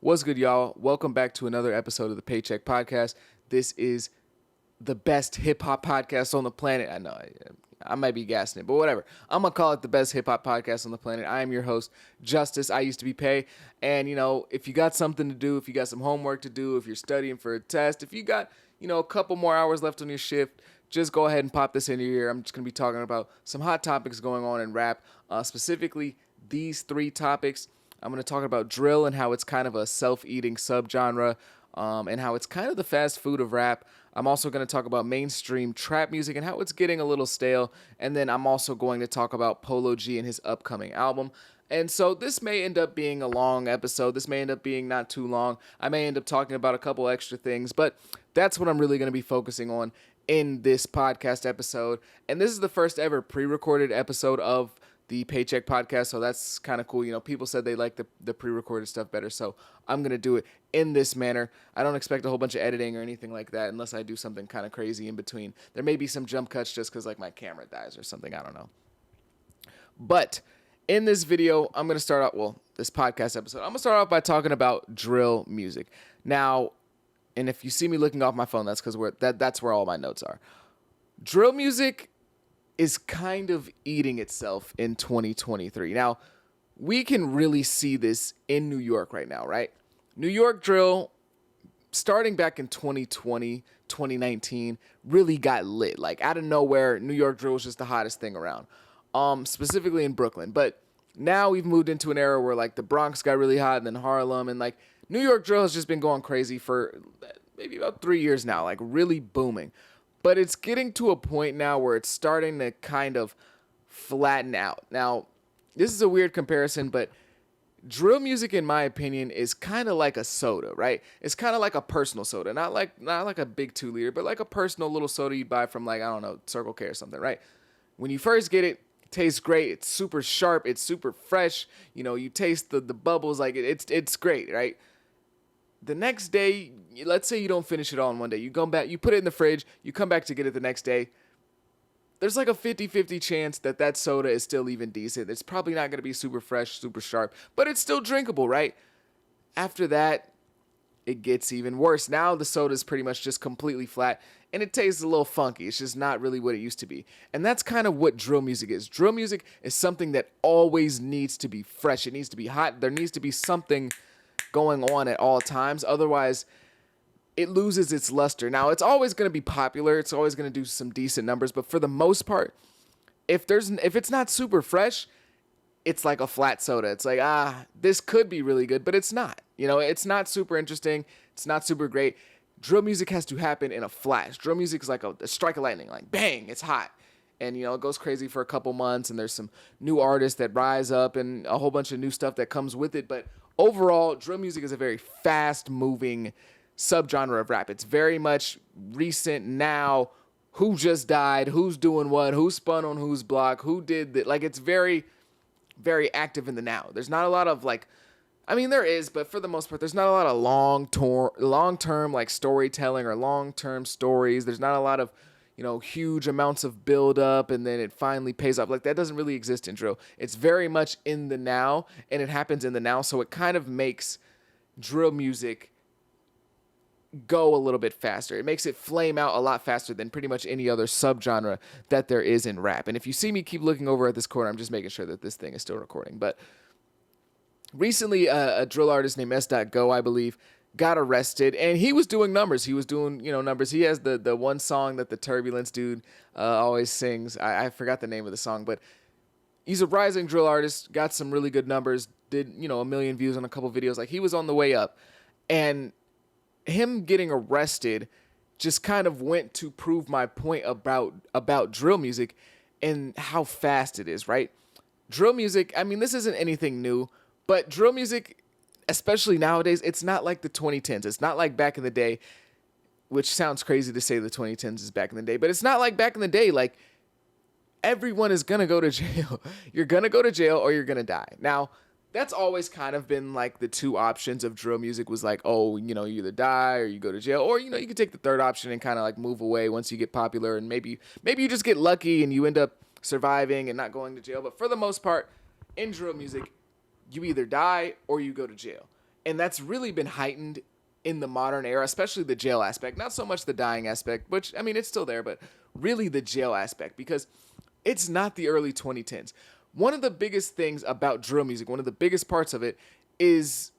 What's good, y'all? Welcome back to another episode of the Paycheck podcast. This is the best hip-hop podcast on the planet. I know I might be gassing it, but whatever. I'm going to call it the best hip-hop podcast on the planet. I am your host, Justice. I used to be Pay. And, if you got something to do, if you got some homework to do, if you're studying for a test, if you got, a couple more hours left on your shift, just go ahead and pop this into your ear. I'm just going to be talking about some hot topics going on in rap, specifically these three topics. I'm going to talk about drill and how it's kind of a self-eating subgenre, and how it's kind of the fast food of rap. I'm also going to talk about mainstream trap music and how it's getting a little stale. And then I'm also going to talk about Polo G and his upcoming album. And so this may end up being a long episode. This may end up being not too long. I may end up talking about a couple extra things, but that's what I'm really going to be focusing on in this podcast episode. And this is the first ever pre-recorded episode of the Paycheck podcast, so that's kind of cool. People said they like the pre-recorded stuff better, so I'm going to do it in this manner. I don't expect a whole bunch of editing or anything like that unless I do something kind of crazy in between. There may be some jump cuts just because my camera dies or something, I don't know. But in this video, I'm going to start out, this podcast episode, I'm going to start off by talking about drill music. Now, and if you see me looking off my phone, that's because that's where all my notes are. Drill music is kind of eating itself in 2023. Now, we can really see this in New York right now, right? New York drill, starting back in 2020, 2019, really got lit. Out of nowhere, New York drill was just the hottest thing around, specifically in Brooklyn. But now we've moved into an era where, the Bronx got really hot, and then Harlem, and, New York drill has just been going crazy for maybe about 3 years now, really booming. But it's getting to a point now where it's starting to kind of flatten out. Now, this is a weird comparison, but drill music, in my opinion, is kind of like a soda, right? It's kind of like a personal soda. Not like a big 2-liter, but like a personal little soda you'd buy from, I don't know, Circle K or something, right? When you first get it, it tastes great. It's super sharp. It's super fresh. You taste the bubbles. It's great, right? The next day, let's say you don't finish it all in one day. You go back, you put it in the fridge, you come back to get it the next day. There's a 50-50 chance that soda is still even decent. It's probably not going to be super fresh, super sharp, but it's still drinkable, right? After that, it gets even worse. Now the soda is pretty much just completely flat, and it tastes a little funky. It's just not really what it used to be. And that's kind of what drill music is. Drill music is something that always needs to be fresh. It needs to be hot. There needs to be something going on at all times. Otherwise, it loses its luster. Now, it's always going to be popular. It's always going to do some decent numbers. But for the most part, if it's not super fresh, it's like a flat soda. It's this could be really good, but it's not. It's not super interesting. It's not super great. Drill music has to happen in a flash. Drill music is like a strike of lightning. Bang, it's hot. And, it goes crazy for a couple months. And there's some new artists that rise up and a whole bunch of new stuff that comes with it. But overall, drill music is a very fast-moving subgenre of rap. It's very much recent now. Who just died? Who's doing what? Who spun on whose block? Who did that? It's very, very active in the now. There's not a lot of there is, but for the most part, there's not a lot of long-term storytelling or long-term stories. There's not a lot of huge amounts of build up and then it finally pays off. That doesn't really exist in drill. It's very much in the now, and it happens in the now. So it kind of makes drill music go a little bit faster. It makes it flame out a lot faster than pretty much any other subgenre that there is in rap. And if you see me keep looking over at this corner, I'm just making sure that this thing is still recording. But recently, a drill artist named S.Go, I believe, got arrested, and he was doing numbers. He was doing, numbers. He has the one song that the Turbulence dude always sings. I forgot the name of the song, but he's a rising drill artist, got some really good numbers, did, 1 million views on a couple videos. He was on the way up, and him getting arrested just kind of went to prove my point about drill music and how fast it is, right? Drill music, this isn't anything new, but drill music, especially nowadays, it's not like the 2010s. It's not like back in the day, which sounds crazy to say the 2010s is back in the day, but it's not like back in the day. Everyone is going to go to jail. You're going to go to jail or you're going to die. Now, that's always kind of been the two options of drill music was you either die or you go to jail, or, you could take the third option and kind of move away once you get popular, and maybe you just get lucky and you end up surviving and not going to jail. But for the most part, in drill music, you either die or you go to jail. And that's really been heightened in the modern era, especially the jail aspect. Not so much the dying aspect, which, I mean, it's still there, but really the jail aspect, because it's not the early 2010s. One of the biggest things about drill music, one of the biggest parts of it, is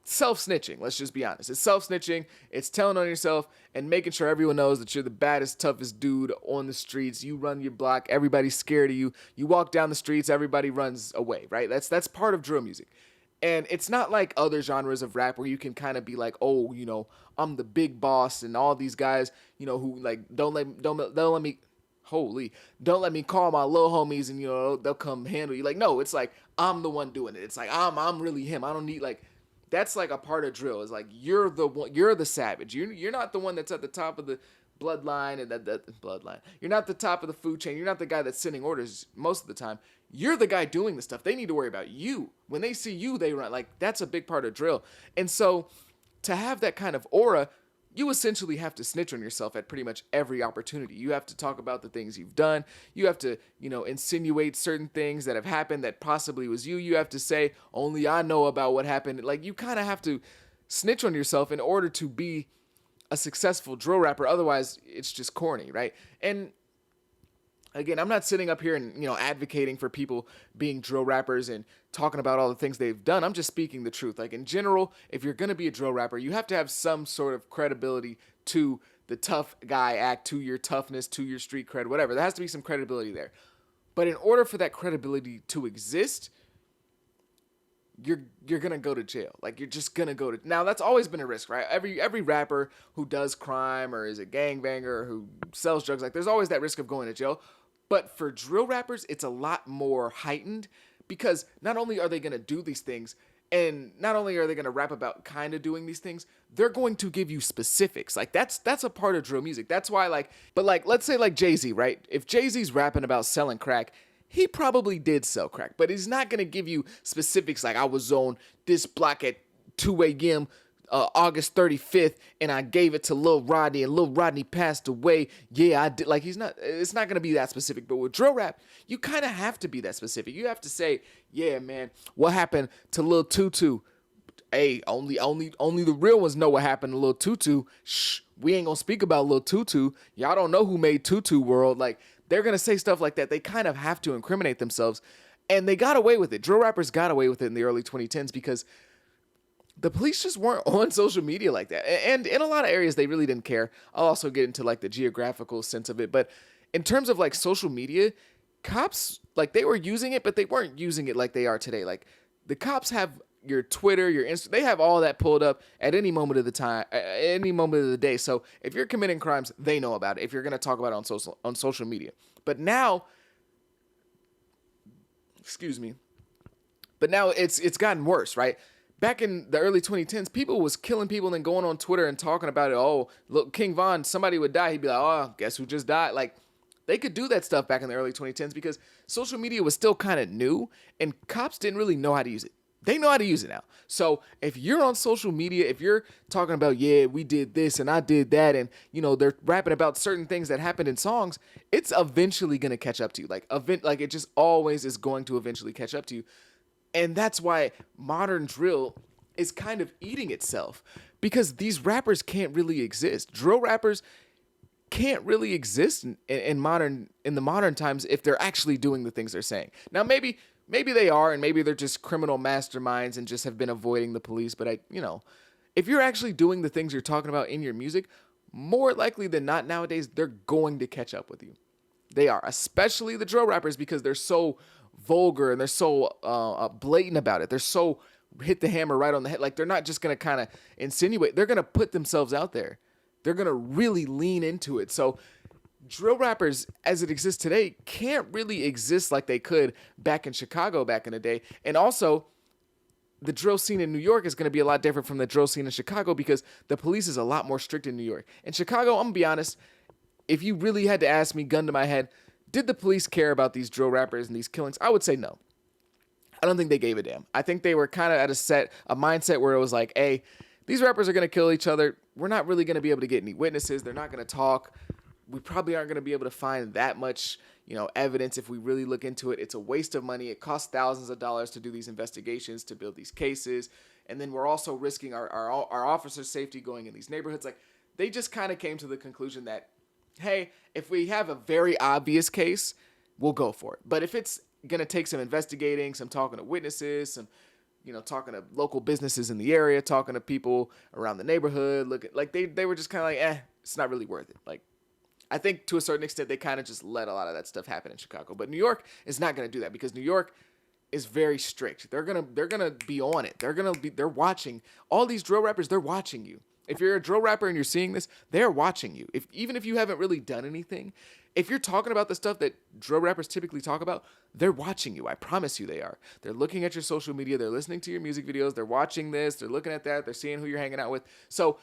self-snitching. Let's just be honest. It's self-snitching. It's telling on yourself and making sure everyone knows that you're the baddest, toughest dude on the streets. You run your block. Everybody's scared of you. You walk down the streets. Everybody runs away, right? That's part of drill music. And it's not like other genres of rap where you can kind of be like, oh, you know, I'm the big boss and all these guys, you know, who like don't let me call my little homies and, you know, they'll come handle you. Like, no, it's like I'm the one doing it. It's like I'm really him. I don't need like, that's like a part of drill. It's like you're the one, you're the savage. You're not the one that's at the top of the bloodline and that bloodline. You're not the top of the food chain. You're not the guy that's sending orders most of the time. You're the guy doing the stuff. They need to worry about you. When they see you, they run. Like, that's a big part of drill. And so to have that kind of aura, you essentially have to snitch on yourself at pretty much every opportunity. You have to talk about the things you've done. You have to, you know, insinuate certain things that have happened that possibly was you. You have to say, only I know about what happened. Like, you kind of have to snitch on yourself in order to be a successful drill rapper. Otherwise, it's just corny, right? And again, I'm not sitting up here and, you know, advocating for people being drill rappers and talking about all the things they've done. I'm just speaking the truth. Like, in general, if you're going to be a drill rapper, you have to have some sort of credibility to the tough guy act, to your toughness, to your street cred, whatever. There has to be some credibility there. But in order for that credibility to exist, you're going to go to jail. Like, you're just going to go to... Now, that's always been a risk, right? Every rapper who does crime or is a gangbanger or who sells drugs, like, there's always that risk of going to jail. But for drill rappers, it's a lot more heightened because not only are they going to do these things, and not only are they going to rap about kind of doing these things, they're going to give you specifics. Like, that's a part of drill music. That's why, like, but like, let's say like Jay-Z, right? If Jay-Z's rapping about selling crack, he probably did sell crack, but he's not going to give you specifics like I was on this block at 2 a.m., August 35th, and I gave it to Lil Rodney, and Lil Rodney passed away. Yeah, I did. Like, it's not going to be that specific. But with drill rap, you kind of have to be that specific. You have to say, yeah, man, what happened to Lil Tutu? Hey, only the real ones know what happened to Lil Tutu. Shh, we ain't gonna speak about Lil Tutu. Y'all don't know who made Tutu World. Like, they're gonna say stuff like that. They kind of have to incriminate themselves, and they got away with it. Drill rappers got away with it in the early 2010s because the police just weren't on social media like that. And in a lot of areas, they really didn't care. I'll also get into like the geographical sense of it. But in terms of like social media, cops, like, they were using it, but they weren't using it like they are today. Like, the cops have your Twitter, your Insta, they have all that pulled up at any moment of the time, any moment of the day. So if you're committing crimes, they know about it. If you're going to talk about it on social media. But now, it's gotten worse, right? Back in the early 2010s, people was killing people and then going on Twitter and talking about it. Oh, look, King Von, somebody would die. He'd be like, oh, guess who just died? Like, they could do that stuff back in the early 2010s because social media was still kind of new and cops didn't really know how to use it. They know how to use it now. So if you're on social media, if you're talking about, yeah, we did this and I did that, and, you know, they're rapping about certain things that happened in songs, it's eventually going to catch up to you. Like, it just always is going to eventually catch up to you. And that's why modern drill is kind of eating itself because these rappers can't really exist. Drill rappers can't really exist in the modern times if they're actually doing the things they're saying. Now, maybe they are, and maybe they're just criminal masterminds and just have been avoiding the police. But if you're actually doing the things you're talking about in your music, more likely than not nowadays, they're going to catch up with you. They are, especially the drill rappers, because they're so vulgar and they're so blatant about it. They're so hit the hammer right on the head. Like, they're not just going to kind of insinuate. They're going to put themselves out there. They're going to really lean into it. So drill rappers, as it exists today, can't really exist like they could back in Chicago back in the day. And also, the drill scene in New York is going to be a lot different from the drill scene in Chicago because the police is a lot more strict in New York. In Chicago, I'm going to be honest, if you really had to ask me, gun to my head, did the police care about these drill rappers and these killings? I would say no. I don't think they gave a damn. I think they were kind of at a mindset where it was like, hey, these rappers are going to kill each other. We're not really going to be able to get any witnesses. They're not going to talk. We probably aren't going to be able to find that much, evidence if we really look into it. It's a waste of money. It costs thousands of dollars to do these investigations, to build these cases. and then we're also risking our officers' safety going in these neighborhoods. Like, they just kind of came to the conclusion that, hey, if we have a very obvious case, we'll go for it. But if it's going to take some investigating, some talking to witnesses, some, talking to local businesses in the area, talking to people around the neighborhood, they were just kind of like, it's not really worth it. Like, I think to a certain extent, they kind of just let a lot of that stuff happen in Chicago. But New York is not going to do that, because New York is very strict. They're gonna be on it. They're watching all these drill rappers. They're watching you. If you're a drill rapper and you're seeing this, they're watching you. Even if you haven't really done anything, if you're talking about the stuff that drill rappers typically talk about, they're watching you. I promise you they are. They're looking at your social media. They're listening to your music videos. They're watching this. They're looking at that. They're seeing who you're hanging out with. So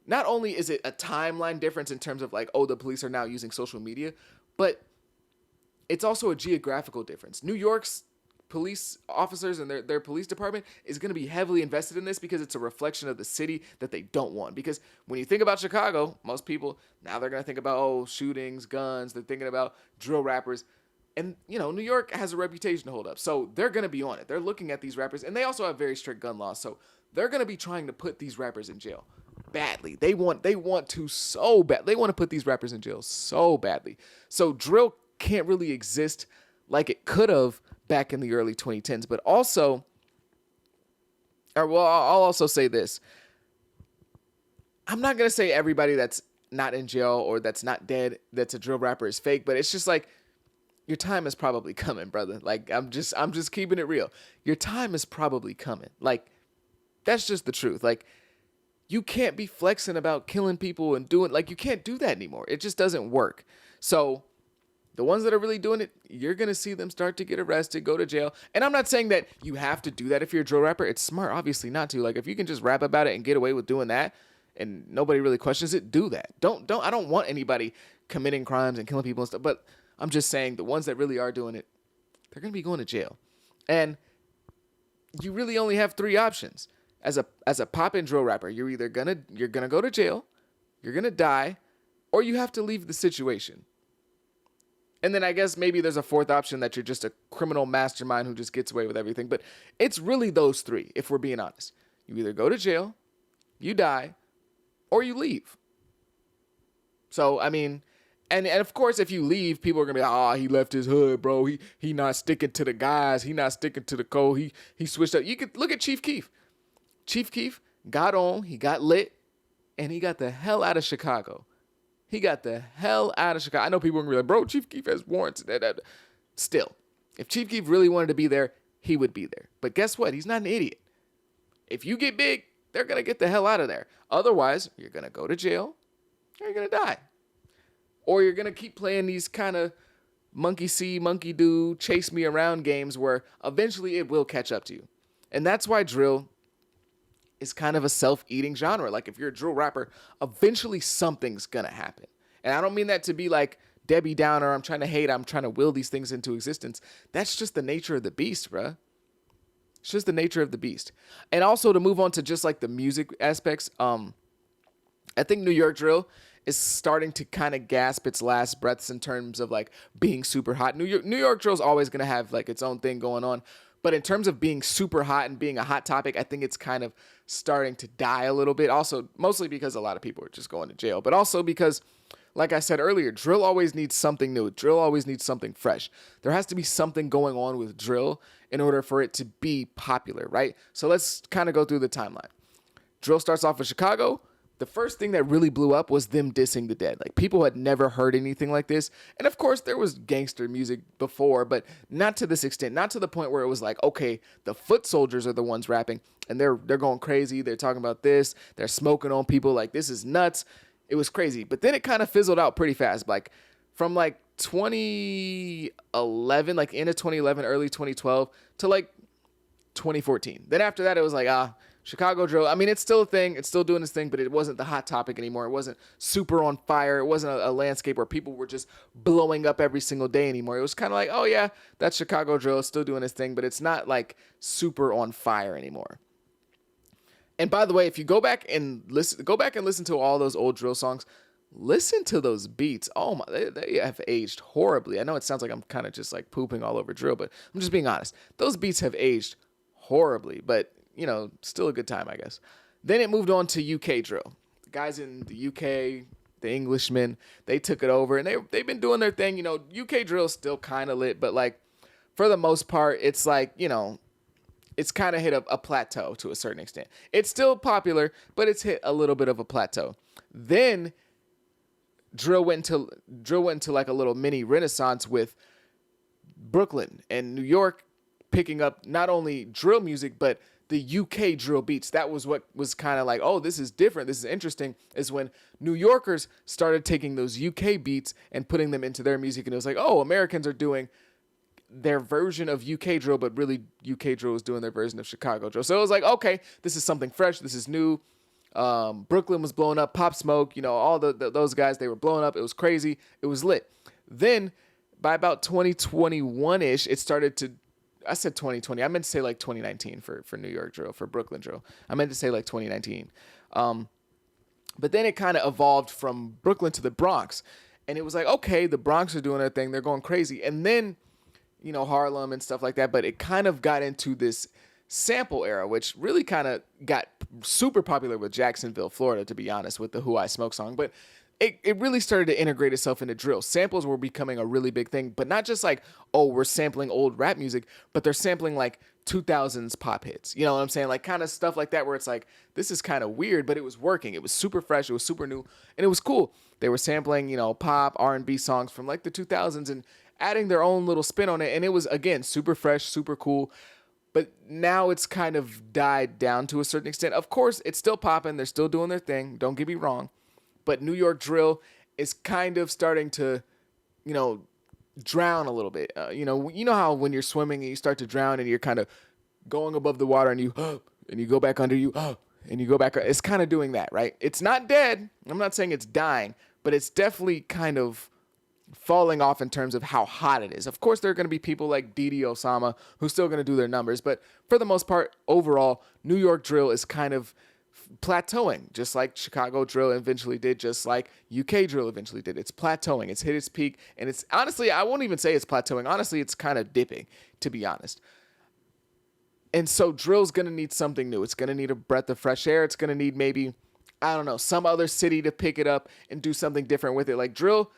not only is it a timeline difference in terms of like, oh, the police are now using social media, but it's also a geographical difference. New York's police officers and their police department is going to be heavily invested in this, because it's a reflection of the city that they don't want. Because when you think about Chicago, most people now, they're going to think about shootings, guns. They're thinking about drill rappers, and New York has a reputation to hold up, so they're going to be on it. They're looking at these rappers, and they also have very strict gun laws, so they're going to be trying to put these rappers in jail badly. They want to so bad. They want to put these rappers in jail so badly. So drill can't really exist like it could have back in the early 2010s. But also, I'll also say this. I'm not going to say everybody that's not in jail or that's not dead, that's a drill rapper, is fake, but it's just like, your time is probably coming, brother. Like, I'm just keeping it real. Your time is probably coming. Like, that's just the truth. Like, you can't be flexing about killing people and doing, like, you can't do that anymore. It just doesn't work. So the ones that are really doing it, you're going to see them start to get arrested, go to jail. And I'm not saying that you have to do that if you're a drill rapper. It's smart, obviously, not to. Like, if you can just rap about it and get away with doing that and nobody really questions it, do that. I don't want anybody committing crimes and killing people and stuff. But I'm just saying, the ones that really are doing it, they're going to be going to jail. And you really only have three options. As a pop-in drill rapper, you're either going to go to jail, you're going to die, or you have to leave the situation. And then I guess maybe there's a fourth option, that you're just a criminal mastermind who just gets away with everything. But it's really those three, if we're being honest. You either go to jail, you die, or you leave. So, I mean, and of course, if you leave, people are going to be like, he left his hood, bro. He not sticking to the guys. He not sticking to the code. He switched up. You could look at Chief Keef. Chief Keef got on, he got lit, and he got the hell out of Chicago. He got the hell out of Chicago. I know people are going to be like, bro, Chief Keef has warrants. Still, if Chief Keef really wanted to be there, he would be there. But guess what? He's not an idiot. If you get big, they're going to get the hell out of there. Otherwise, you're going to go to jail, or you're going to die. Or you're going to keep playing these kind of monkey see, monkey do, chase me around games where eventually it will catch up to you. And that's why drill is kind of a self-eating genre. Like, if you're a drill rapper, eventually something's gonna happen. And I don't mean that to be like Debbie Downer, I'm trying to hate, I'm trying to will these things into existence. That's just the nature of the beast, bruh. It's just the nature of the beast. And also, to move on to just like the music aspects, I think New York drill is starting to kind of gasp its last breaths in terms of like being super hot. New York drill is always gonna have like its own thing going on. But in terms of being super hot and being a hot topic, I think it's kind of starting to die a little bit. Also, mostly because a lot of people are just going to jail. But also because, like I said earlier, drill always needs something new. Drill always needs something fresh. There has to be something going on with drill in order for it to be popular, right? So let's kind of go through the timeline. Drill starts off with Chicago. The first thing that really blew up was them dissing the dead. Like, people had never heard anything like this. And of course, there was gangster music before, but not to this extent. Not to the point where it was like, okay, the foot soldiers are the ones rapping, and they're going crazy. They're talking about this. They're smoking on people. Like, this is nuts. It was crazy. But then it kind of fizzled out pretty fast. Like, from like 2011, like end of 2011, early 2012, to like 2014. Then after that, it was like, Chicago drill, I mean, it's still a thing. It's still doing its thing, but it wasn't the hot topic anymore. It wasn't super on fire. It wasn't a landscape where people were just blowing up every single day anymore. It was kind of like, oh yeah, that's Chicago drill. It's still doing its thing, but it's not like super on fire anymore. And by the way, if you go back and listen to all those old drill songs, listen to those beats. Oh my, they have aged horribly. I know it sounds like I'm kind of just like pooping all over drill, but I'm just being honest. Those beats have aged horribly, but still a good time, I guess. Then it moved on to UK drill. The guys in the UK, the Englishmen, they took it over, and they've been doing their thing. UK drill is still kind of lit, but like for the most part, it's like, it's kind of hit a plateau to a certain extent. It's still popular, but it's hit a little bit of a plateau. Then drill went into like a little mini renaissance with Brooklyn and New York picking up not only drill music, but the UK drill beats. That was what was kind of like, oh, this is different, this is interesting, is when New Yorkers started taking those UK beats and putting them into their music. And it was like, oh, Americans are doing their version of UK drill, but really UK drill was doing their version of Chicago drill. So it was like, okay, this is something fresh, this is new. Brooklyn was blowing up, Pop Smoke, all those guys, they were blowing up. It was crazy, it was lit. Then by about 2021-ish, it started to, I said 2020, I meant to say like 2019 for New York drill, for Brooklyn drill. I meant to say like 2019. But then it kind of evolved from Brooklyn to the Bronx. And it was like, okay, the Bronx are doing their thing, they're going crazy. And then, Harlem and stuff like that. But it kind of got into this sample era, which really kind of got super popular with Jacksonville, Florida, to be honest, with the Who I Smoke song. But it really started to integrate itself into drill. Samples were becoming a really big thing, but not just like, oh, we're sampling old rap music, but they're sampling like 2000s pop hits. You know what I'm saying? Like kind of stuff like that, where it's like, this is kind of weird, but it was working. It was super fresh. It was super new, and it was cool. They were sampling, pop, R&B songs from like the 2000s and adding their own little spin on it. And it was, again, super fresh, super cool. But now it's kind of died down to a certain extent. Of course, it's still popping. They're still doing their thing. Don't get me wrong. But New York drill is kind of starting to, drown a little bit. You know how when you're swimming and you start to drown and you're kind of going above the water and you and you go back under, and you go back. It's kind of doing that, right? It's not dead. I'm not saying it's dying, but it's definitely kind of falling off in terms of how hot it is. Of course, there are going to be people like Didi Osama who's still going to do their numbers, but for the most part, overall, New York drill is kind of plateauing, just like Chicago drill eventually did, just like UK drill eventually did. It's plateauing. It's hit its peak, and it's honestly, I won't even say it's plateauing. Honestly, it's kind of dipping, to be honest. And so drill's going to need something new. It's going to need a breath of fresh air. It's going to need maybe, I don't know, some other city to pick it up and do something different with it. Like drill,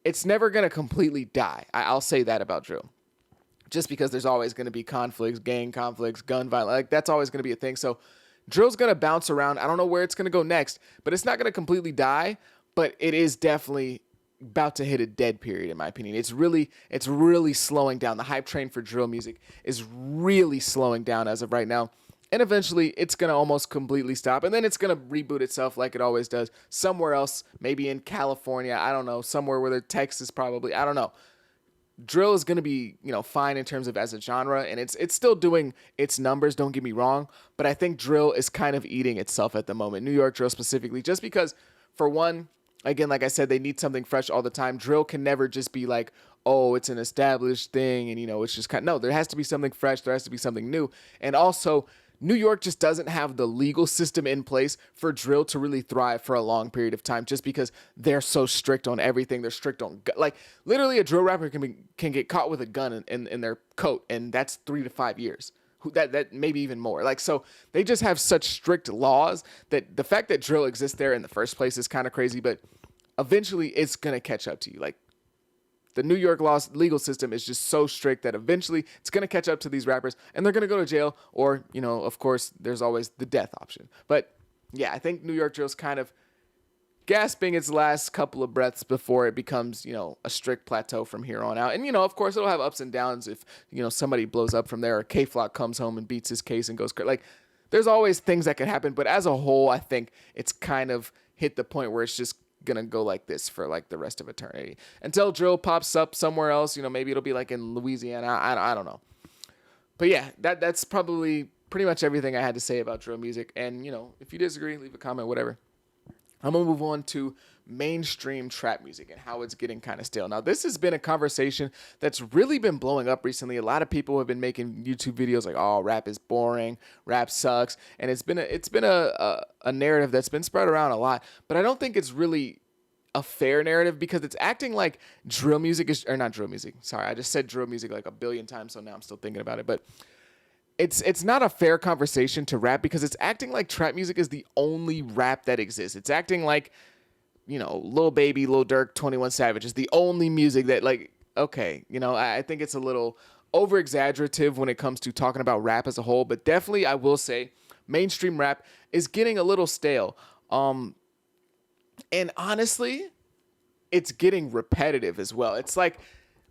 it's never going to completely die. I'll say that about drill. Just because there's always going to be conflicts, gang conflicts, gun violence. Like that's always going to be a thing. So drill's going to bounce around. I don't know where it's going to go next, but it's not going to completely die, but it is definitely about to hit a dead period, in my opinion. It's really slowing down. The hype train for drill music is really slowing down as of right now. And eventually it's going to almost completely stop. And then it's going to reboot itself like it always does. Somewhere else, maybe in California, I don't know, somewhere where they're Texas probably, I don't know. Drill is going to be, fine in terms of as a genre, and it's still doing its numbers, don't get me wrong, but I think drill is kind of eating itself at the moment. New York drill specifically, just because, for one, again, like I said, they need something fresh all the time. Drill can never just be like, oh, it's an established thing, and, it's just no, there has to be something fresh, there has to be something new, and also, New York just doesn't have the legal system in place for drill to really thrive for a long period of time, just because they're so strict on everything. They're strict on, like, literally a drill rapper can get caught with a gun in their coat, and that's 3 to 5 years. That maybe even more. Like, so they just have such strict laws that the fact that drill exists there in the first place is kind of crazy, but eventually it's going to catch up to you. Like, the New York legal system is just so strict that eventually it's going to catch up to these rappers and they're going to go to jail, or, of course, there's always the death option. But yeah, I think New York drill's kind of gasping its last couple of breaths before it becomes, a strict plateau from here on out. And, of course, it'll have ups and downs if, somebody blows up from there, or K-Flock comes home and beats his case and goes crazy. Like, there's always things that could happen. But as a whole, I think it's kind of hit the point where it's just gonna go like this for like the rest of eternity until drill pops up somewhere else. Maybe it'll be like in Louisiana. I don't know. But yeah, that's probably pretty much everything I had to say about drill music. And if you disagree, leave a comment, whatever. I'm gonna move on to mainstream trap music and how it's getting kind of stale. Now, this has been a conversation that's really been blowing up recently. A lot of people have been making YouTube videos like, "Oh, rap is boring, rap sucks," and it's been a narrative that's been spread around a lot. But I don't think it's really a fair narrative, because it's acting like drill music is, or not drill music. Sorry, I just said drill music like a billion times, so now I'm still thinking about it. But it's not a fair conversation to rap because it's acting like trap music is the only rap that exists. It's acting like, Lil Baby, Lil Durk, 21 Savage is the only music that, like, okay, I think it's a little over exaggerative when it comes to talking about rap as a whole, but definitely I will say mainstream rap is getting a little stale. And honestly, it's getting repetitive as well. It's like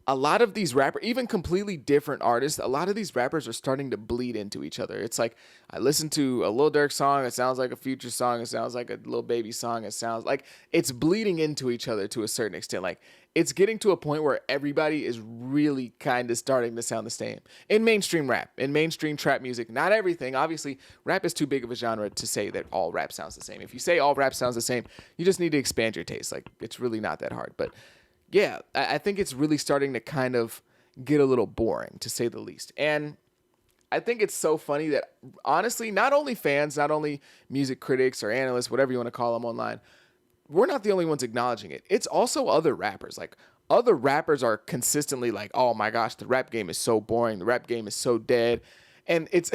a lot of these rappers, even completely different artists, a lot of these rappers are starting to bleed into each other. It's like I listen to a Lil Durk song, it sounds like a Future song, it sounds like a Lil Baby song, it sounds like it's bleeding into each other to a certain extent. Like it's getting to a point where everybody is really kind of starting to sound the same in mainstream rap, in mainstream trap music. Not everything. Obviously, rap is too big of a genre to say that all rap sounds the same. If you say all rap sounds the same, you just need to expand your taste. Like it's really not that hard. But yeah, I think it's really starting to kind of get a little boring, to say the least. And I think it's so funny that, honestly, not only fans, not only music critics or analysts, whatever you want to call them online, we're not the only ones acknowledging it. It's also other rappers. Like, other rappers are consistently like, oh my gosh, the rap game is so boring. The rap game is so dead. And it's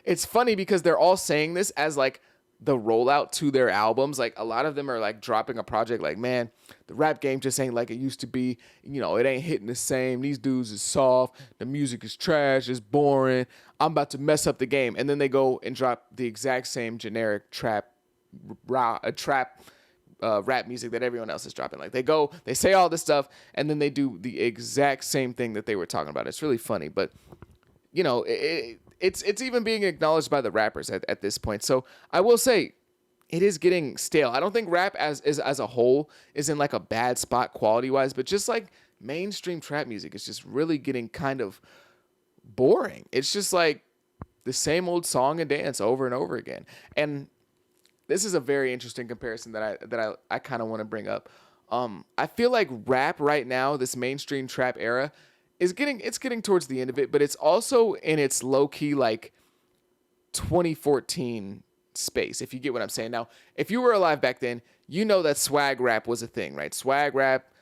it's funny because they're all saying this as like the rollout to their albums. Like a lot of them are like dropping a project like, man, the rap game just ain't like it used to be. It ain't hitting the same. These dudes is soft. The music is trash. It's boring. I'm about to mess up the game. And then they go and drop the exact same generic rap music that everyone else is dropping. Like they say all this stuff, and then they do the exact same thing that they were talking about. It's really funny, but it's even being acknowledged by the rappers at this point. So I will say it is getting stale. I don't think rap as a whole is in like a bad spot quality wise, but just like mainstream trap music is just really getting kind of boring. It's just like the same old song and dance over and over again. And this is a very interesting comparison that I kind of want to bring up. I feel like rap right now, this mainstream trap era, it's getting towards the end of it, but it's also in its low key like 2014 space, if you get what I'm saying. Now, if you were alive back then, you know that swag rap was a thing, right? Swag rap,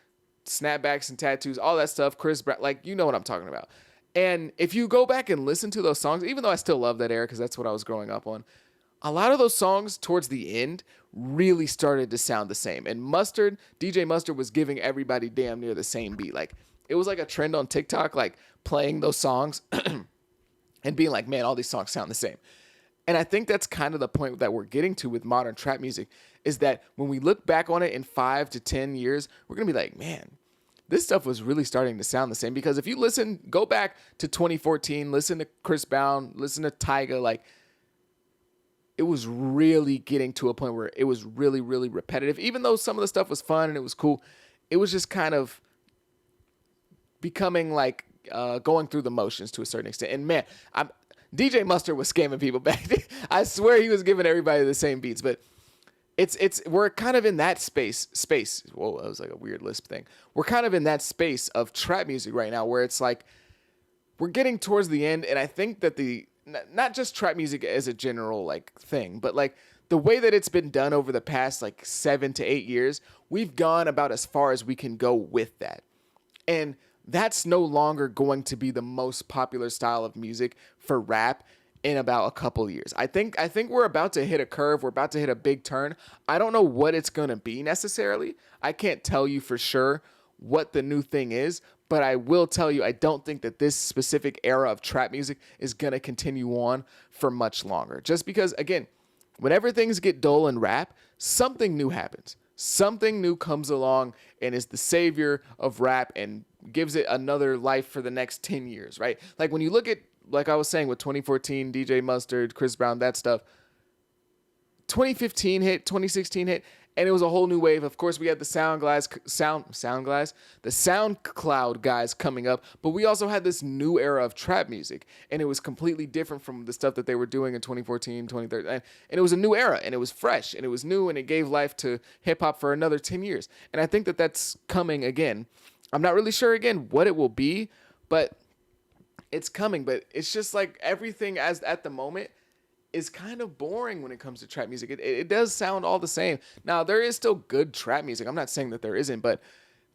snapbacks and tattoos, all that stuff, Chris Brown, like you know what I'm talking about. And if you go back and listen to those songs, even though I still love that era because that's what I was growing up on, a lot of those songs towards the end really started to sound the same. And DJ Mustard was giving everybody damn near the same beat. Like it was like a trend on TikTok, like playing those songs and being like, man, all these songs sound the same. And I think that's kind of the point that we're getting to with modern trap music, is that when we look back on it in 5 to 10 years, we're going to be like, man, this stuff was really starting to sound the same. Because if you go back to 2014, listen to Chris Brown, listen to Tyga, like it was really getting to a point where it was really, really repetitive. Even though some of the stuff was fun and it was cool, it was just kind of becoming like going through the motions to a certain extent. And man, DJ Mustard was scamming people back. I swear he was giving everybody the same beats, but we're kind of in that space. Whoa, that was like a weird lisp thing. We're kind of in that space of trap music right now where it's like we're getting towards the end. And I think that not just trap music as a general like thing, but like the way that it's been done over the past like 7 to 8 years, we've gone about as far as we can go with that. And that's no longer going to be the most popular style of music for rap in about a couple years. I think we're about to hit a curve. We're about to hit a big turn. I don't know what it's going to be necessarily. I can't tell you for sure what the new thing is, but I will tell you, I don't think that this specific era of trap music is going to continue on for much longer. Just because, again, whenever things get dull in rap, something new happens. Something new comes along and is the savior of rap and gives it another life for the next 10 years, right? Like when you look at, like I was saying with 2014, DJ Mustard, Chris Brown, that stuff, 2015 hit, 2016 hit, and it was a whole new wave. Of course, we had the the SoundCloud guys coming up, but we also had this new era of trap music, and it was completely different from the stuff that they were doing in 2014, 2013, and it was a new era, and it was fresh, and it was new, and it gave life to hip-hop for another 10 years, and I think that that's coming again. I'm not really sure, again, what it will be, but it's coming, but it's just like everything as at the moment is kind of boring when it comes to trap music. It does sound all the same. Now, there is still good trap music. I'm not saying that there isn't, but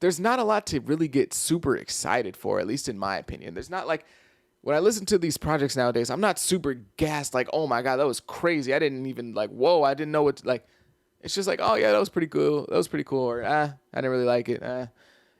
there's not a lot to really get super excited for, at least in my opinion. There's not like, when I listen to these projects nowadays, I'm not super gassed like, oh my God, that was crazy. I didn't even like, whoa, I didn't know what, like, it's just like, oh yeah, that was pretty cool. That was pretty cool. Or, I didn't really like it.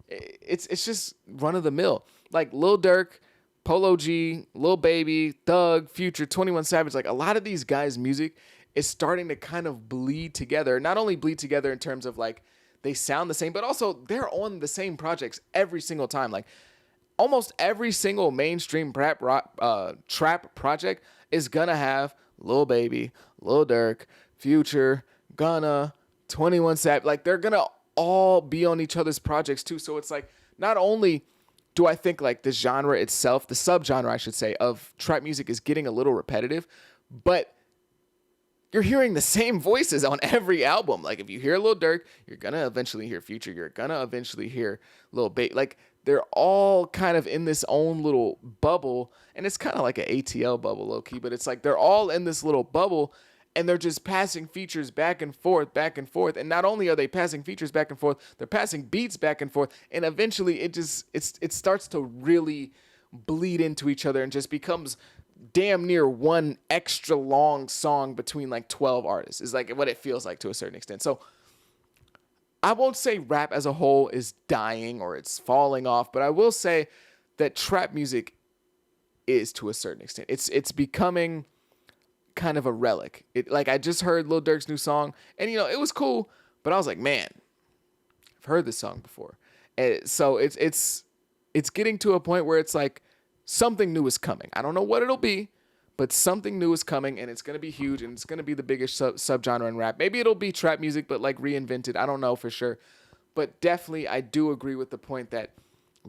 It's just run of the mill. Like Lil Durk, Polo G, Lil Baby, Thug, Future, 21 Savage, like a lot of these guys' music is starting to kind of bleed together. Not only bleed together in terms of like they sound the same, but also they're on the same projects every single time. Like almost every single mainstream trap project is gonna have Lil Baby, Lil Durk, Future, Gunna, 21 Savage. Like they're gonna all be on each other's projects too. So it's like not only do I think like the genre itself, the subgenre I should say, of trap music is getting a little repetitive, but you're hearing the same voices on every album. Like if you hear Lil Durk, you're gonna eventually hear Future. You're gonna eventually hear Lil Baby. Like they're all kind of in this own little bubble, and it's kind of like an ATL bubble, low key. But it's like they're all in this little bubble, and they're just passing features back and forth, back and forth. And not only are they passing features back and forth, they're passing beats back and forth. And eventually, it starts to really bleed into each other and just becomes damn near one extra long song between like 12 artists is like what it feels like to a certain extent. So I won't say rap as a whole is dying or it's falling off, but I will say that trap music is to a certain extent. It's becoming kind of a relic. Like I just heard Lil Durk's new song and it was cool, but I was like, man, I've heard this song before. And so it's getting to a point where it's like something new is coming. I don't know what it'll be, but something new is coming and it's going to be huge and it's going to be the biggest subgenre in rap. Maybe it'll be trap music, but like reinvented. I don't know for sure. But definitely I do agree with the point that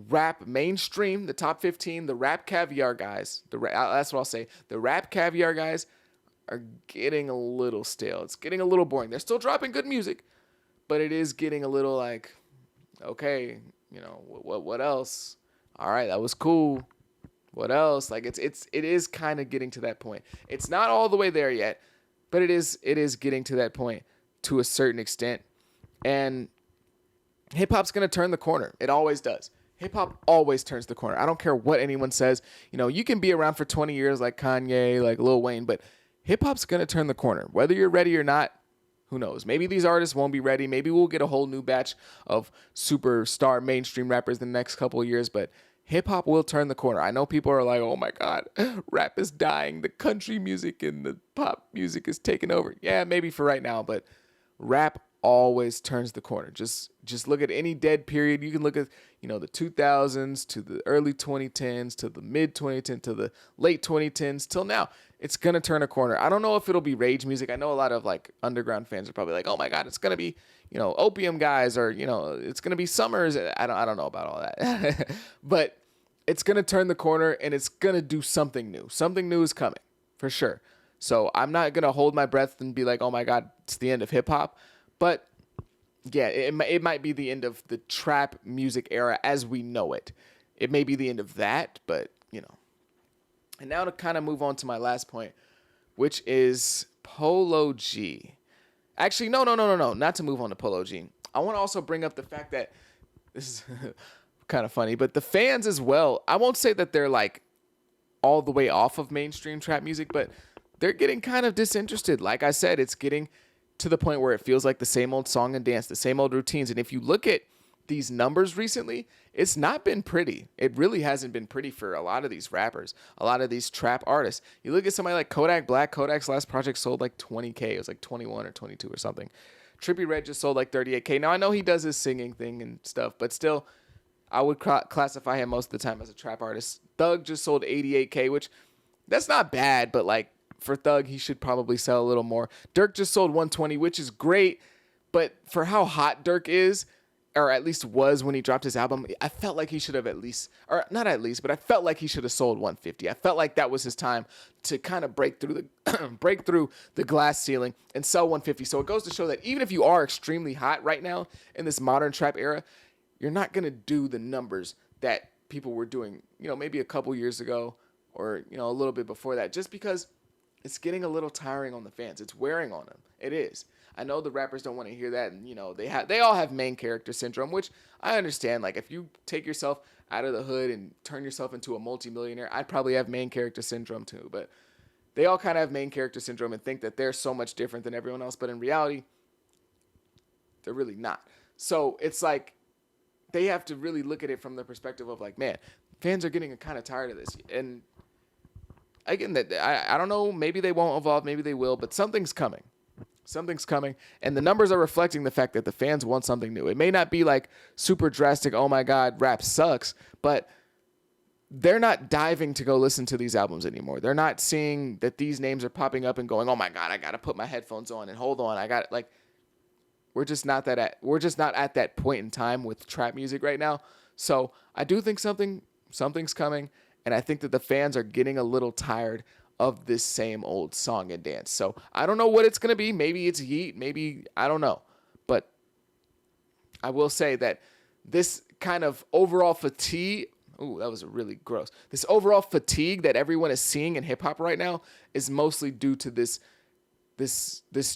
rap mainstream, the top 15, the rap caviar guys, that's what I'll say. The rap caviar guys are getting a little stale. It's getting a little boring. They're still dropping good music, but it is getting a little like, okay, what else? All right, that was cool. What else? Like it is kind of getting to that point. It's not all the way there yet, but it is getting to that point to a certain extent. And hip hop's going to turn the corner. It always does. Hip hop always turns the corner. I don't care what anyone says. You can be around for 20 years like Kanye, like Lil Wayne, but hip hop's going to turn the corner. Whether you're ready or not, who knows? Maybe these artists won't be ready. Maybe we'll get a whole new batch of superstar mainstream rappers in the next couple of years, but hip hop will turn the corner. I know people are like, oh my God, rap is dying. The country music and the pop music is taking over. Yeah, maybe for right now, but rap always turns the corner. Just look at any dead period. You can look at, the 2000s to the early 2010s to the mid 2010s to the late 2010s till now. It's going to turn a corner. I don't know if it'll be rage music. I know a lot of like underground fans are probably like, oh my God, it's going to be, Opium Guys or, it's going to be Summers. I don't know about all that. But it's going to turn the corner and it's going to do something new. Something new is coming for sure. So I'm not going to hold my breath and be like, oh my God, it's the end of hip hop. But yeah, it might be the end of the trap music era as we know it. It may be the end of that, but And now to kind of move on to my last point, which is Polo G. Actually, no, not to move on to Polo G. I want to also bring up the fact that this is kind of funny, but the fans as well, I won't say that they're like all the way off of mainstream trap music, but they're getting kind of disinterested. Like I said, it's getting to the point where it feels like the same old song and dance, the same old routines. And if you look at these numbers recently, it's not been pretty. It really hasn't been pretty for a lot of these rappers, a lot of these trap artists. You look at somebody like Kodak Black. Kodak's last project sold like 20K. It was like 21 or 22 or something. Trippie Redd just sold like 38K. Now, I know he does his singing thing and stuff, but still, I would classify him most of the time as a trap artist. Thug just sold 88K, which that's not bad, but like for Thug, he should probably sell a little more. Durk just sold 120, which is great, but for how hot Durk is, or at least was when he dropped his album, I felt like he should have at least, or not at least, but I felt like he should have sold 150. I felt like that was his time to kind of break through the glass ceiling and sell 150. So it goes to show that even if you are extremely hot right now in this modern trap era, you're not going to do the numbers that people were doing, maybe a couple years ago or, a little bit before that, just because it's getting a little tiring on the fans. It's wearing on them. It is. I know the rappers don't want to hear that, and they all have main character syndrome, which I understand. Like if you take yourself out of the hood and turn yourself into a multimillionaire, I'd probably have main character syndrome too. But they all kind of have main character syndrome and think that they're so much different than everyone else, but in reality, they're really not. So it's like they have to really look at it from the perspective of like, man, fans are getting kind of tired of this. And again, that I don't know, maybe they won't evolve, maybe they will, but something's coming. Something's coming, and the numbers are reflecting the fact that the fans want something new. It may not be like super drastic, oh my God, rap sucks, but they're not diving to go listen to these albums anymore. They're not seeing that these names are popping up and going, oh my God, I got to put my headphones on and hold on. We're just not at that point in time with trap music right now. So I do think something's coming, and I think that the fans are getting a little tired of this same old song and dance. So I don't know what it's going to be. Maybe it's Yeet. Maybe, I don't know. But I will say that this kind of overall fatigue, that was really gross. This overall fatigue that everyone is seeing in hip hop right now is mostly due to this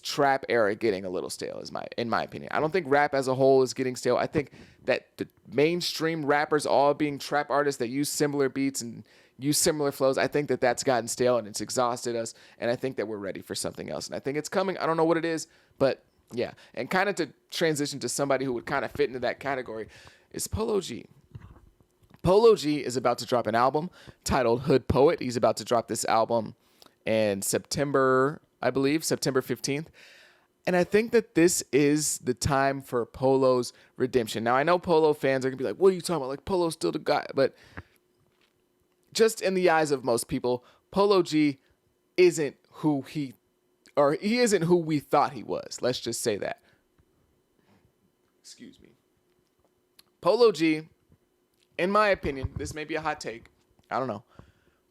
trap era getting a little stale, in my opinion. I don't think rap as a whole is getting stale. I think that the mainstream rappers all being trap artists that use similar beats and use similar flows, I think that that's gotten stale and it's exhausted us, and I think that we're ready for something else. And I think it's coming. I don't know what it is, but yeah. And kind of to transition to somebody who would kind of fit into that category is Polo G. Polo G is about to drop an album titled Hood Poet. He's about to drop this album in September, I believe, September 15th. And I think that this is the time for Polo's redemption. Now, I know Polo fans are going to be like, what are you talking about? Like, Polo's still the guy. But just in the eyes of most people, Polo G isn't who he isn't who we thought he was. Let's just say that. Excuse me. Polo G, in my opinion, this may be a hot take. I don't know.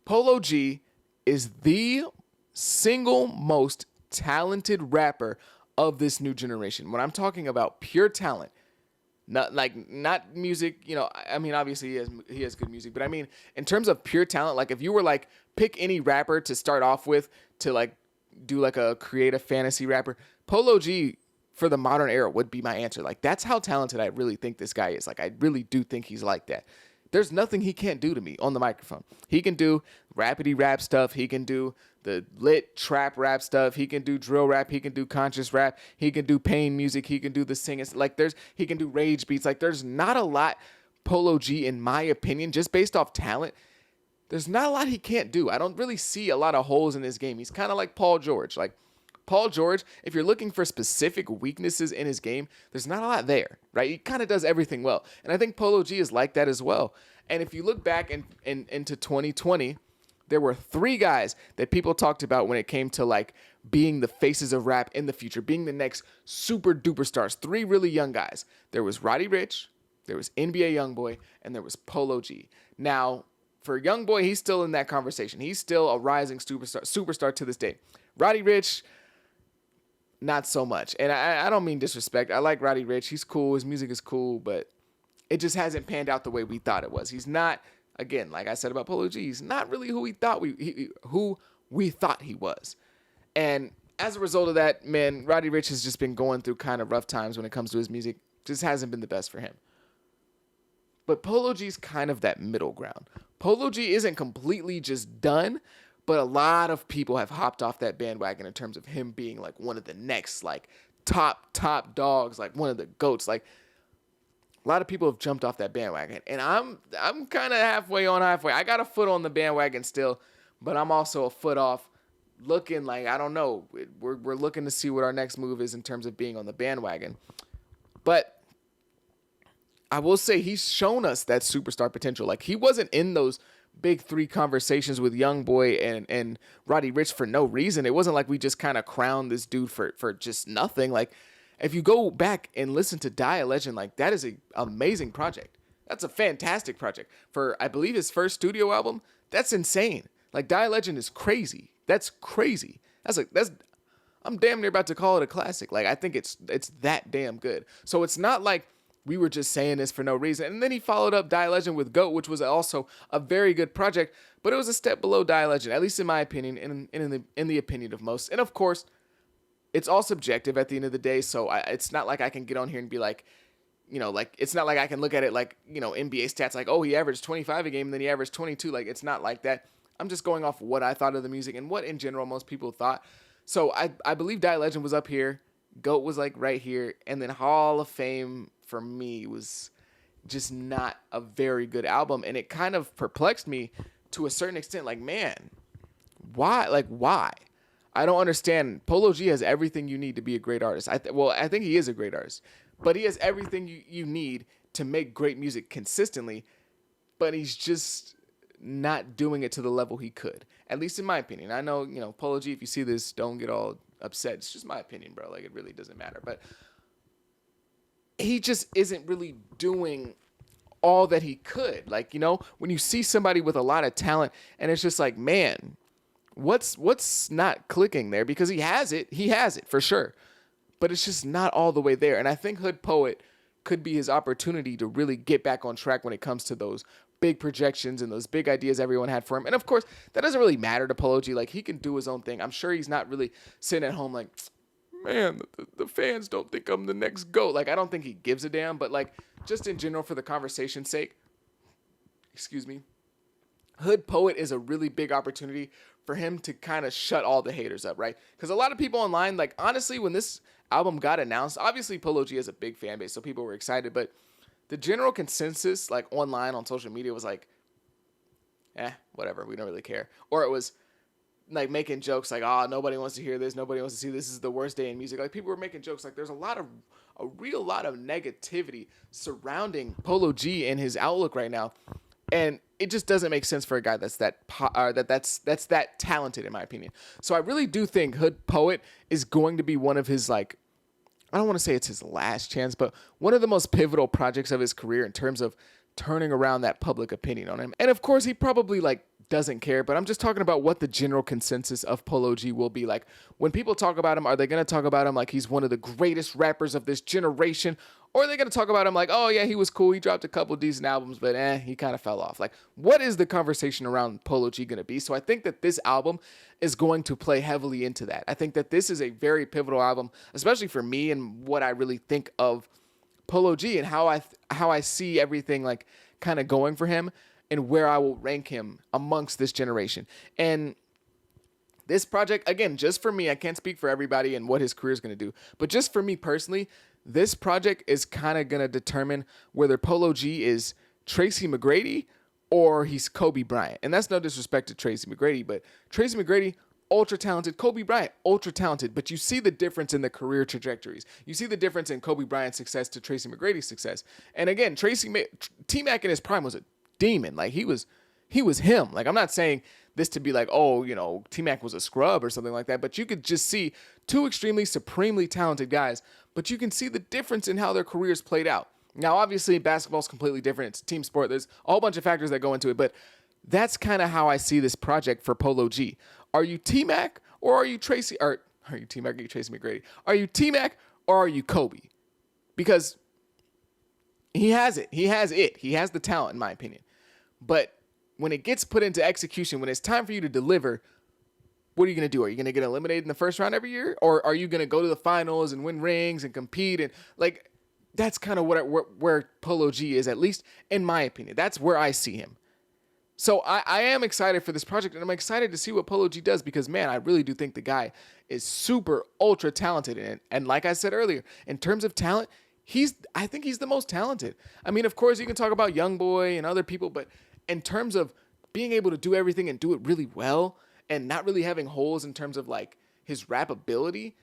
Polo G is the single most talented rapper of this new generation. When I'm talking about pure talent, not music, I mean, obviously he has good music, but I mean, in terms of pure talent, like if you were like, pick any rapper to start off with to like do like a creative fantasy rapper, Polo G for the modern era would be my answer. Like that's how talented I really think this guy is. Like I really do think he's like that. There's nothing he can't do to me on the microphone. He can do rapidy rap stuff. He can do the lit trap rap stuff. He can do drill rap. He can do conscious rap. He can do pain music. He can do the singing. Like he can do rage beats. Like there's not a lot Polo G, in my opinion, just based off talent. There's not a lot he can't do. I don't really see a lot of holes in his game. He's kind of like Paul George. Like Paul George, if you're looking for specific weaknesses in his game, there's not a lot there, right? He kind of does everything well. And I think Polo G is like that as well. And if you look back into 2020, there were 3 guys that people talked about when it came to like being the faces of rap in the future, being the next super duper stars. 3 really young guys. There was Roddy Ricch, there was NBA Youngboy, and there was Polo G. Now, for Youngboy, he's still in that conversation. He's still a rising superstar to this day. Roddy Ricch, not so much. And I don't mean disrespect. I like Roddy Ricch. He's cool. His music is cool, but it just hasn't panned out the way we thought it was. He's not, again, like I said about Polo G, he's not really who we thought he was. And as a result of that, man, Roddy Ricch has just been going through kind of rough times when it comes to his music. Just hasn't been the best for him. But Polo G's kind of that middle ground. Polo G isn't completely just done, but a lot of people have hopped off that bandwagon in terms of him being like one of the next like top dogs, like one of the GOATs. Like a lot of people have jumped off that bandwagon, and I'm kind of halfway. I got a foot on the bandwagon still, but I'm also a foot off, looking like, I don't know. We're looking to see what our next move is in terms of being on the bandwagon. But I will say he's shown us that superstar potential. Like he wasn't in those big 3 conversations with Youngboy and Roddy Ricch for no reason. It wasn't like we just kind of crowned this dude for just nothing. Like if you go back and listen to Die a Legend, like that is an amazing project. That's a fantastic project. For, I believe, his first studio album, that's insane. Like Die a Legend is crazy. That's crazy. I'm damn near about to call it a classic. Like I think it's that damn good. So it's not like we were just saying this for no reason. And then he followed up Die Legend with GOAT, which was also a very good project, but it was a step below Die Legend, at least in my opinion, and in the opinion of most. And of course, it's all subjective at the end of the day. So it's not like I can get on here and be like, like it's not like I can look at it like, NBA stats like, oh, he averaged 25 a game and then he averaged 22. Like, it's not like that. I'm just going off what I thought of the music and what in general most people thought. So I believe Die Legend was up here. GOAT was like right here. And then Hall of Fame for me was just not a very good album. And it kind of perplexed me to a certain extent. Like, man, why? Like, why? I don't understand. Polo G has everything you need to be a great artist. I think he is a great artist. But he has everything you need to make great music consistently. But he's just not doing it to the level he could. At least in my opinion. I know, Polo G, if you see this, don't get all upset. It's just my opinion, bro. Like, it really doesn't matter. But he just isn't really doing all that he could. Like, when you see somebody with a lot of talent and it's just like, man, what's not clicking there? Because he has it for sure. But it's just not all the way there. And I think Hood Poet could be his opportunity to really get back on track when it comes to those big projections and those big ideas everyone had for him. And of course, that doesn't really matter to Polo G. Like, he can do his own thing. I'm sure he's not really sitting at home like, man, the fans don't think I'm the next GOAT. Like, I don't think he gives a damn. But, like, just in general for the conversation's sake, Hood Poet is a really big opportunity for him to kind of shut all the haters up, right? Because a lot of people online, like, honestly, when this album got announced, obviously Polo G has a big fan base, so people were excited, but the general consensus, like, online on social media was like, whatever, we don't really care. Or it was like making jokes like, oh, nobody wants to hear this, nobody wants to see this is the worst day in music. Like, people were making jokes. Like, there's a real lot of negativity surrounding Polo G and his outlook right now. And it just doesn't make sense for a guy that's that talented, in my opinion. So I really do think Hood Poet is going to be one of his, like, I don't want to say it's his last chance, but one of the most pivotal projects of his career in terms of turning around that public opinion on him. And of course, he probably, like, doesn't care, but I'm just talking about what the general consensus of Polo G will be. Like, when people talk about him, are they going to talk about him like he's one of the greatest rappers of this generation? Or are they going to talk about him like, oh, yeah, he was cool, he dropped a couple decent albums, but he kind of fell off? Like, what is the conversation around Polo G going to be? So I think that this album is going to play heavily into that. I think that this is a very pivotal album, especially for me and what I really think of Polo G and how I see everything, like, kind of going for him and where I will rank him amongst this generation. And this project, again, just for me, I can't speak for everybody and what his career is going to do, but just for me personally, this project is kind of going to determine whether Polo G is Tracy McGrady or he's Kobe Bryant. And that's no disrespect to Tracy McGrady, but Tracy McGrady, ultra talented. Kobe Bryant, ultra talented. But you see the difference in the career trajectories. You see the difference in Kobe Bryant's success to Tracy McGrady's success. And again, T-Mac in his prime was a demon. Like, he was him. Like, I'm not saying this to be like, oh, T-Mac was a scrub or something like that, but you could just see two extremely supremely talented guys, but you can see the difference in how their careers played out. Now, obviously, basketball's completely different. It's a team sport. There's a whole bunch of factors that go into it, but that's kind of how I see this project for Polo G. Are you T-Mac or are you Tracy, or are you T-Mac or are you Tracy McGrady? Are you T-Mac or are you Kobe? Because he has it. He has the talent, in my opinion. But when it gets put into execution, when it's time for you to deliver, what are you going to do? Are you going to get eliminated in the first round every year? Or are you going to go to the finals and win rings and compete? And, like, that's kind of where Polo G is, at least in my opinion. That's where I see him. So I am excited for this project, and I'm excited to see what Polo G does because, man, I really do think the guy is super, ultra talented. And like I said earlier, in terms of talent, I think he's the most talented. I mean, of course, you can talk about Youngboy and other people, but in terms of being able to do everything and do it really well and not really having holes in terms of, like, his rap ability,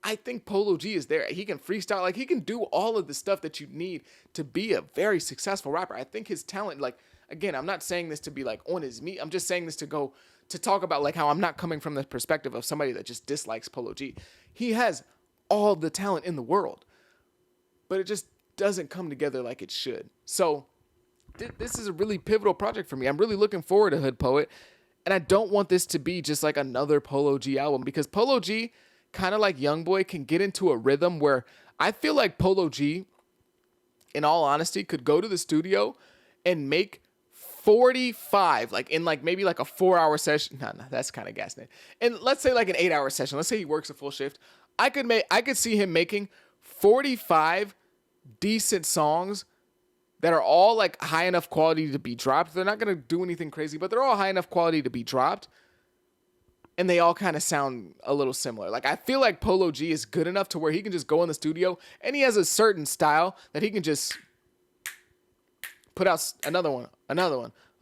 I think Polo G is there. He can freestyle. Like, he can do all of the stuff that you need to be a very successful rapper. I think his talent, like, again, I'm not saying this to be, like, on his meat. I'm just saying this to talk about, like, how I'm not coming from the perspective of somebody that just dislikes Polo G. He has all the talent in the world, but it just doesn't come together like it should. So this is a really pivotal project for me. I'm really looking forward to Hood Poet, and I don't want this to be just like another Polo G album because Polo G, kind of like Youngboy, can get into a rhythm where I feel like Polo G, in all honesty, could go to the studio and make 45, like, in, like, maybe like a 4-hour session. No, that's kind of gassing it. And let's say like an 8-hour session. Let's say he works a full shift. I could see him making 45 decent songs that are all like high enough quality to be dropped. They're not going to do anything crazy, but they're all high enough quality to be dropped. And they all kind of sound a little similar. Like, I feel like Polo G is good enough to where he can just go in the studio and he has a certain style that he can just put out another one.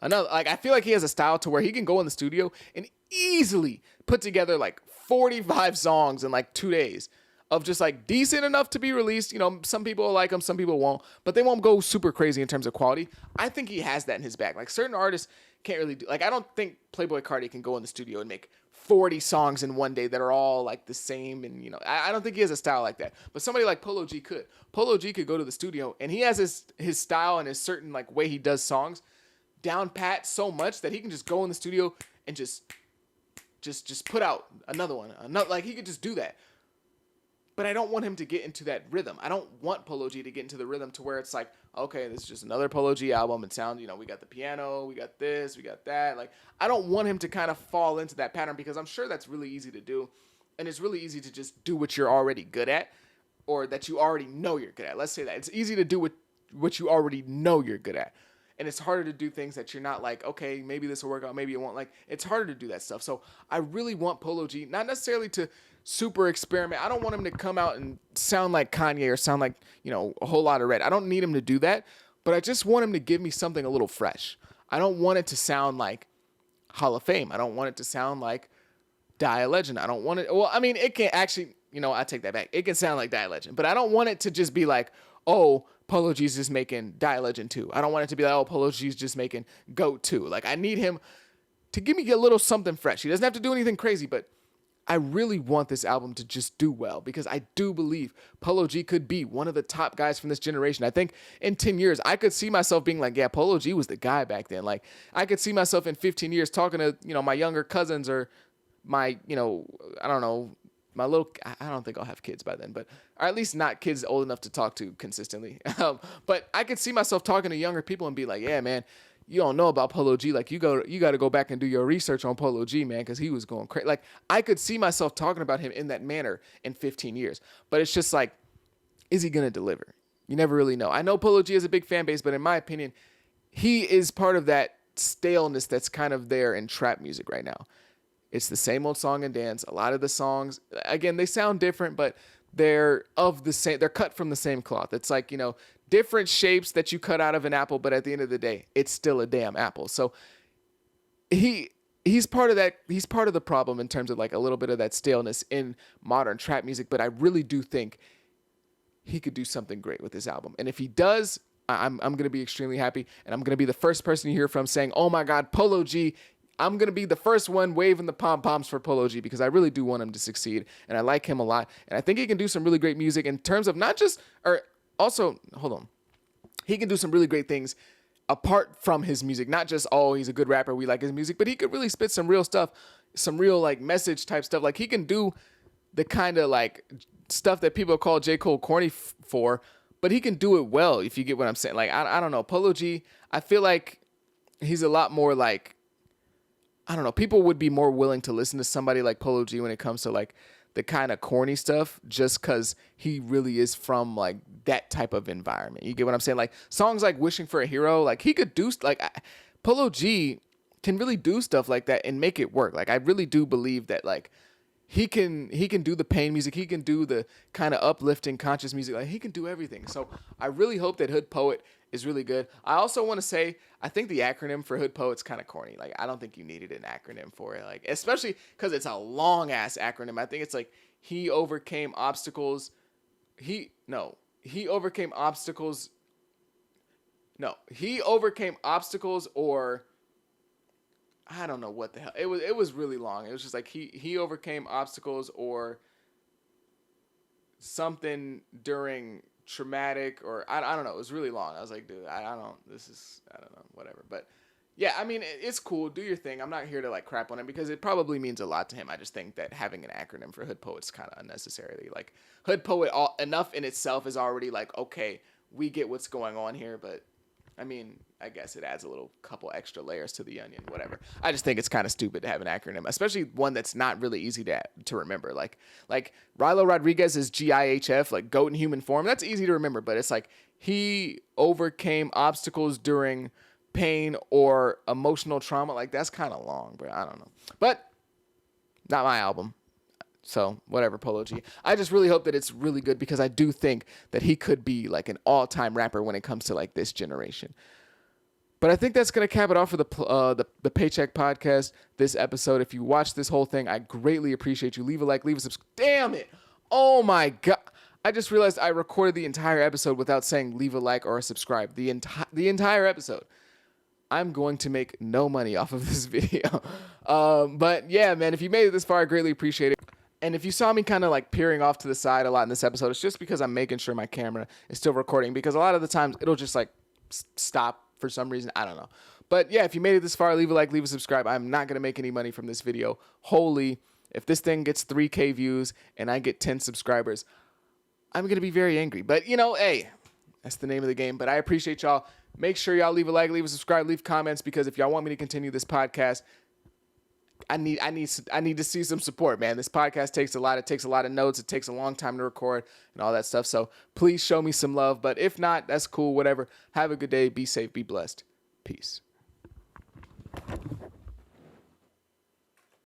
Like, I feel like he has a style to where he can go in the studio and easily put together like 45 songs in like 2 days of just like decent enough to be released. You know, some people will like them, some people won't, but they won't go super crazy in terms of quality. I think he has that in his bag. Like, certain artists can't really do, like, I don't think Playboi Carti can go in the studio and make 40 songs in one day that are all like the same. And, you know, I don't think he has a style like that, but somebody like Polo G could. Polo G could go to the studio and he has his style and his certain like way he does songs down pat so much that he can just go in the studio and just put out another one. Like, he could just do that. But I don't want him to get into that rhythm. I don't want Polo G to get into the rhythm to where it's like, okay, this is just another Polo G album. It sounds, you know, we got the piano, we got this, we got that. Like, I don't want him to kind of fall into that pattern because I'm sure that's really easy to do. And it's really easy to just do what you're already good at or that you already know you're good at. Let's say that. It's easy to do what you already know you're good at. And it's harder to do things that you're not like, okay, maybe this will work out, maybe it won't. Like, it's harder to do that stuff. So I really want Polo G, not necessarily to super experiment. I don't want him to come out and sound like Kanye or sound like, you know, a whole lot of red. I don't need him to do that, but I just want him to give me something a little fresh. I don't want it to sound like Hall of Fame. I don't want it to sound like Die a Legend. I don't want it. Well, I mean, it can actually, you know, I take that back. It can sound like Die a Legend, but I don't want it to just be like, oh, Polo G's just making Die a Legend 2. I don't want it to be like, oh, Polo G's just making GOAT 2. Like, I need him to give me a little something fresh. He doesn't have to do anything crazy, but I really want this album to just do well because I do believe Polo G could be one of the top guys from this generation. I think in 10 years, I could see myself being like, yeah, Polo G was the guy back then. Like, I could see myself in 15 years talking to, you know, my younger cousins or my, you know, I don't know, my little, I don't think I'll have kids by then, but, or at least not kids old enough to talk to consistently. But I could see myself talking to younger people and be like, yeah, man, you don't know about Polo G. Like, you got to go back and do your research on Polo G, man, because he was going crazy. Like, I could see myself talking about him in that manner in 15 years. But it's just like, is he going to deliver? You never really know. I know Polo G has a big fan base, but in my opinion, he is part of that staleness that's kind of there in trap music right now. It's the same old song and dance. A lot of the songs, again, they sound different, but they're of the same. They're cut from the same cloth. It's like, you know, different shapes that you cut out of an apple, but at the end of the day, it's still a damn apple. So he's part of that. He's part of the problem in terms of like a little bit of that staleness in modern trap music. But I really do think he could do something great with this album. And if he does, I'm going to be extremely happy. And I'm going to be the first person you hear from saying, oh my God, Polo G. I'm going to be the first one waving the pom-poms for Polo G because I really do want him to succeed. And I like him a lot. And I think he can do some really great music in terms of not just, or also, hold on. He can do some really great things apart from his music. Not just, oh, he's a good rapper, we like his music, but he could really spit some real stuff, some real like message type stuff. Like, he can do the kind of like stuff that people call J. Cole corny for, but he can do it well, if you get what I'm saying. Like, I don't know. Polo G, I feel like he's a lot more like, I don't know, people would be more willing to listen to somebody like Polo G when it comes to like the kind of corny stuff, just because he really is from like that type of environment. You get what I'm saying? Like, songs like Wishing for a Hero, like he could do like Polo G can really do stuff like that and make it work. Like, I really do believe that like he can do the pain music. He can do the kind of uplifting conscious music. Like, he can do everything. So I really hope that Hood Poet is really good. I also want to say, I think the acronym for Hood Poet's kind of corny. Like, I don't think you needed an acronym for it. Like, especially because it's a long ass acronym. I think it's like he overcame obstacles. He overcame obstacles. No, he overcame obstacles, or I don't know what the hell. It was really long. It was just like he overcame obstacles or something during traumatic, or I don't know. It was really long. I was like, dude, I don't know, whatever. But yeah, I mean, it's cool. Do your thing. I'm not here to like crap on him because it probably means a lot to him. I just think that having an acronym for Hood Poet's kind of unnecessarily. Like, Hood Poet enough in itself is already like, okay, we get what's going on here, but I mean, I guess it adds a little couple extra layers to the onion, whatever. I just think it's kind of stupid to have an acronym, especially one that's not really easy to remember. Like Rilo Rodriguez is GIHF, like goat in human form. That's easy to remember, but it's like he overcame obstacles during pain or emotional trauma. Like that's kind of long, but I don't know. But not my album. So whatever, Polo G. I just really hope that it's really good because I do think that he could be like an all-time rapper when it comes to like this generation. But I think that's gonna cap it off for the Paycheck podcast this episode. If you watch this whole thing, I greatly appreciate you. Leave a like, leave a subscribe. Damn it! Oh my god! I just realized I recorded the entire episode without saying leave a like or a subscribe. The entire episode. I'm going to make no money off of this video. But yeah, man, if you made it this far, I greatly appreciate it. And if you saw me kind of like peering off to the side a lot in this episode, it's just because I'm making sure my camera is still recording, because a lot of the times it'll just like stop for some reason. I don't know. But yeah, if you made it this far, leave a like, leave a subscribe. I'm not going to make any money from this video. Holy, if this thing gets 3K views and I get 10 subscribers, I'm going to be very angry. But you know, hey, that's the name of the game. But I appreciate y'all. Make sure y'all leave a like, leave a subscribe, leave comments, because if y'all want me to continue this podcast, I need to see some support, man. This podcast takes a lot. It takes a lot of notes. It takes a long time to record and all that stuff. So please show me some love. But if not, that's cool. Whatever. Have a good day. Be safe. Be blessed. Peace.